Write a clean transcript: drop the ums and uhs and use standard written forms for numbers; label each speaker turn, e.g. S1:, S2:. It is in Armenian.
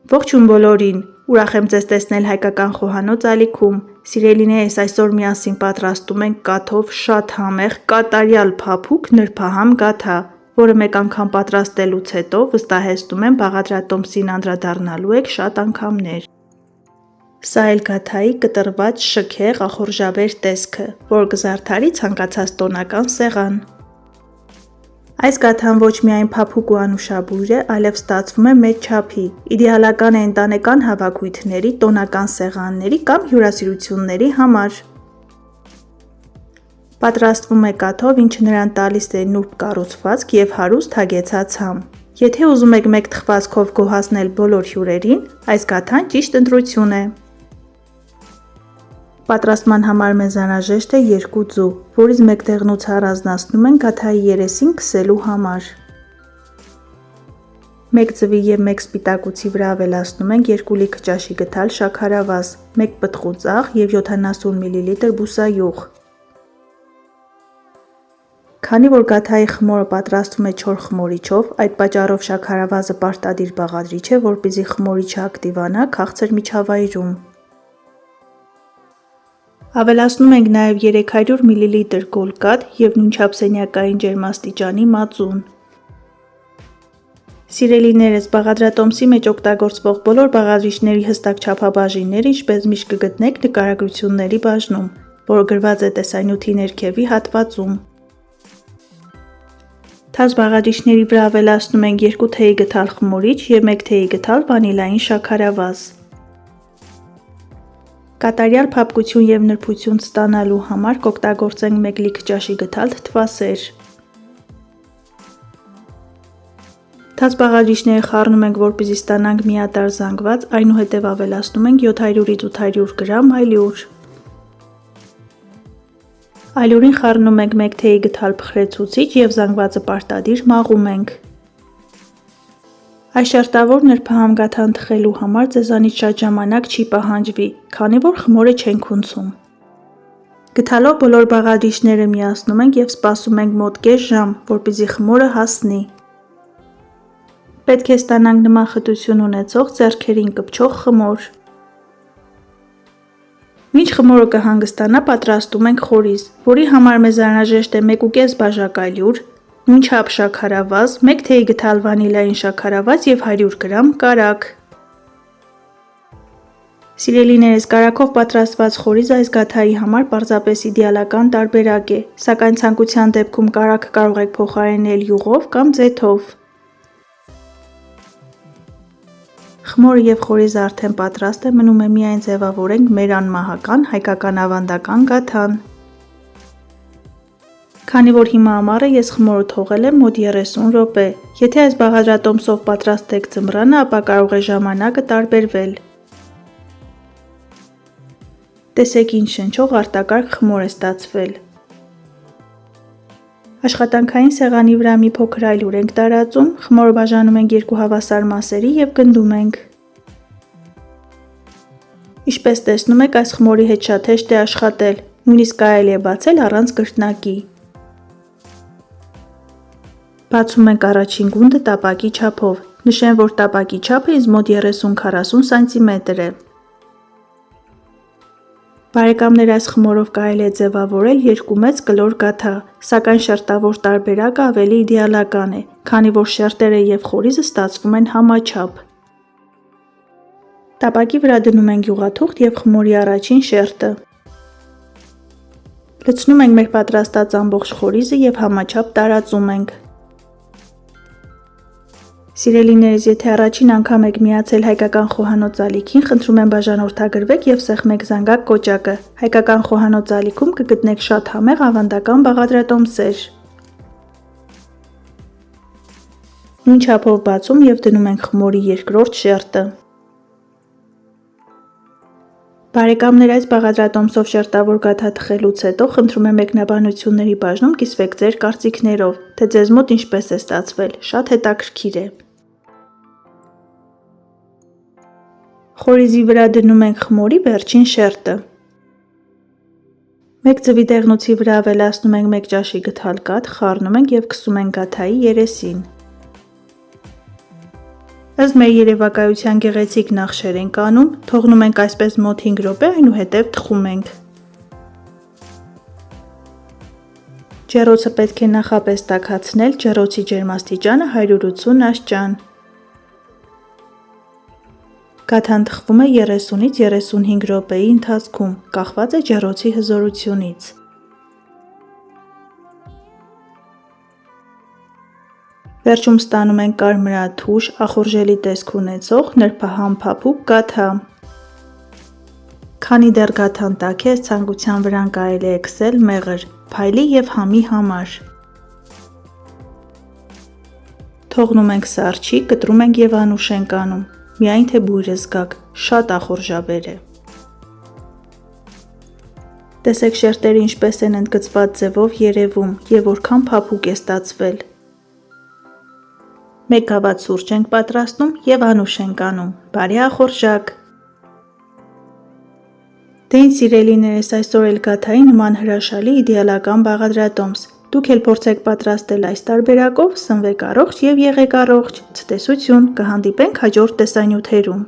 S1: Ողջույն բոլորին, ուրախ եմ ձեզ տեսնել հայկական խոհանոց ալիքում, սիրելիներս այսօր միասին պատրաստում ենք կաթով շատ համեղ, կատարյալ փափուկ նրբահամ գաթա, որը մեկ անգամ պատրաստելուց հետո վստահեցնում եմ բաղադրատոմսին անդրադառնալու եք շատ անգամներ։ Սա էլ գաթայի կտրված շքեղ ախորժաբեր տեսքը, որ կզարդարի ցանկացած տոնական սեղան։ Այս գաթան ոչ միայն փափուկ ու անուշաբույր է, այլև ստացվում է մեծ չափի, իդեալական է ընտանեկան հավաքույթների, տոնական սեղանների կամ հյուրասիրությունների համար։ Պատրաստվում է կաթով, ինչը նրան տալիս է նուրբ կառուցվածք և հարուստ հագեցած համ։ Եթե ուզում եք մեկ թխվածքով գոհացնել բոլոր հյուրերին, այս գաթան ճիշտ ընտրություն է։ Պատրաստման համար մեզ անհրաժեշտ է 2 ձու, որից մեկ դեղնուց առանձնացնում են գաթայի երեսին քսելու համար։ 1 ձվի և 1 սպիտակուցի վրա ավելացնում ենք 2 լիքը ճաշի գդալ շաքարավազ, 1 պտղու ծաղ և 70 մլ բուսայուղ։ Քանի որ գաթայի խմորը պատրաստվում է չոր խմորիչով, այդ պատճառով շաքարավազը պարտադիր բաղադրիչ է, որպեսզի խմորիչը ակտիվանա քաղցր միջավայրում։ Ավելացնում ենք նաև 300 մլ գոլ կաթ և նույնչափ սենյակային ջերմաստիճանի մածուն։ Սիրելիներս, բաղադրատոմսի մեջ օգտագործվող բոլոր բաղադրիչների հստակ չափաբաժինները ինչպես միշտ կգտնեք նկարագրությունների բաժնում, որը գրված է տեսանյութի ներքևի հատվածում։ Թաց բաղադրիչների վրա ավելացնում ենք 2 թեյի գդալ խմորիչ և 1 թեյի գդալ վանիլային շաքարավազ։ Կատարյալ փափկություն և նրբություն ստանալու համար կօգտագործենք 1 լիքը ճաշի գդալ թթվասեր։ Թաց բաղադրիչները խառնում ենք, որպեսզի ստանանք միատարր զանգված, այնուհետև ավելացնում ենք 700-ից 800 գրամ ալյուր։ Ալյուրին խառնում ենք 1 թեյի գդալ փխրեցուցիչ և զանգվածը պարտադիր մաղում ենք։ Այս շերտավոր նրբահամ գաթան թխելու համար ձեզանից շատ ժամանակ չի պահանջվի, քանի որ խմորը չենք ունցում։ Գդալով բոլոր բաղադրիչները միացնում ենք և սպասում ենք մոտ կես ժամ, որպեսզի խմորը հասնի։ Պետք է ստանանք նման խտություն ունեցող ձեռքերին կպչող խմոր։ Մինչ խմորը կհանգստանա, պատրաստում ենք խորիզ, որի համար մեզ անհրաժեշտ է 1,5 բաժակ ալյուր, նույն չափ շաքարավազ, 1 թեյի գդալ վանիլային շաքարավազ և 100 գրամ կարագ։ Սիրելիներս, կարագով պատրաստված խորիզը այս գաթայի համար պարզապես իդեալական տարբերակ է, սակայն ցանկության դեպքում կարագը կարող եք փոխարինել յուղով կամ ձեթով։ Խմորը և խորիզը արդեն պատրաստ է, մնում է միայն ձևավորենք մեր անմահական հայկական ավանդական գաթան։ Քանի որ հիմա ամառ է, ես խմորը թողել եմ մոտ 30 րոպե։ Եթե այս բաղադրատոմսով պատրաստեք ձմռանը, ապա կարող է ժամանակը տարբերվել։ Տեսեք ինչ շնչող արտակարգ խմոր է ստացվել։ Աշխատանքային սեղանի վրա մի փոքր ալյուր ենք տարածում, խմորը բաժանում ենք 2 հավասար մասերի և գնդում ենք։ Ինչպես տեսնում եք, այս խմորի հետ շատ հեշտ է աշխատել, նույնիսկ կարելի է բացել առանց գրտնակի։ Բացում ենք առաջին գունդը տապակի չափով, նշեմ, որ տապակի չափը ինձ մոտ 30-40 սանտիմետր է։ Բարեկամներ, այս խմորով կարելի է ձևավորել 2 մեծ կլոր գաթա, սակայն շերտավոր տարբերակը ավելի իդեալական է, քանի որ շերտերը և խորիզը ստացվում են համաչափ։ Տապակի վրա դնում ենք յուղաթուղթ և խմորի առաջին շերտը։ Լցնում ենք մեր պատրաստած ամբողջ խորիզը և համաչափ տարածում ենք։ Սիրելիներս, եթե առաջին անգամ եք միացել հայկական խոհանոց ալիքին, խնդրում եմ բաժանորդագրվեք և սեղմեք զանգակ կոճակը։ Հայկական խոհանոց ալիքում կգտնեք շատ համեղ ավանդական բաղադրատոմսեր։ Նույն չափով բացում և դնում ենք խմորի երկրորդ շերտը։ Բարեկամներ, այս բաղադրատոմսով շերտավոր գաթա թխելուց հետո խնդրում եմ մեկնաբանությունների բաժնում կիսվեք ձեր կարծիքներով, թե ձեզ մոտ ինչպես է ստացվել, շատ հետաքրքիր է։ Խորիզի վրա դնում ենք խմորի վերջին շերտը։ 1 ձվի դեղնուցի վրա ավելացնում ենք 1 ճաշի գդալ կաթ, խառնում ենք և քսում ենք գաթայի երեսին։ Ըստ մեր երևակայության գեղեցիկ նախշեր ենք անում, թողնում ենք այսպես մոտ 5 րոպե, այնուհետև թխում ենք։ Ջեռոցը պետք է նախապես տաքացնել, ջեռոցի ջերմաստիճանը 180 աստիճան։ Գաթան թխվում է 30-ից 35 րոպեի ընթացքում, կախված է ջեռոցի հզորությունից։ Վերջում ստանում ենք կարմրաթուշ, ախորժելի տեսք ունեցող, նրբահամ փափուկ գաթա։ Քանի դեռ գաթան տաք է, ցանկության վրան կարելի է քսել մեղր, փայլի և համի համար։ Թողնում ենք սառչի, կտրում ենք և անուշ ենք անում, միայն թե բույրը զգաք, շատ ախորժաբեր է։ Տեսեք շերտերը ինչպես են ընդգծված ձևով երևում և որքան փափուկ է ստացվել։ Մեկ գավաթ սուրճ ենք պատրաստում և անուշ ենք անում, բարի ախորժակ։ Դե ինչ սիրելիներս, այսօր էլ գաթայի նման հրաշալի իդեալական բաղադրատոմս։ Դուք էլ փորձեք պատրաստել այս տարբերակով, սնվեք առողջ և եղեք առողջ։ Ցտեսություն, կհանդիպենք հաջորդ տեսանյութերում։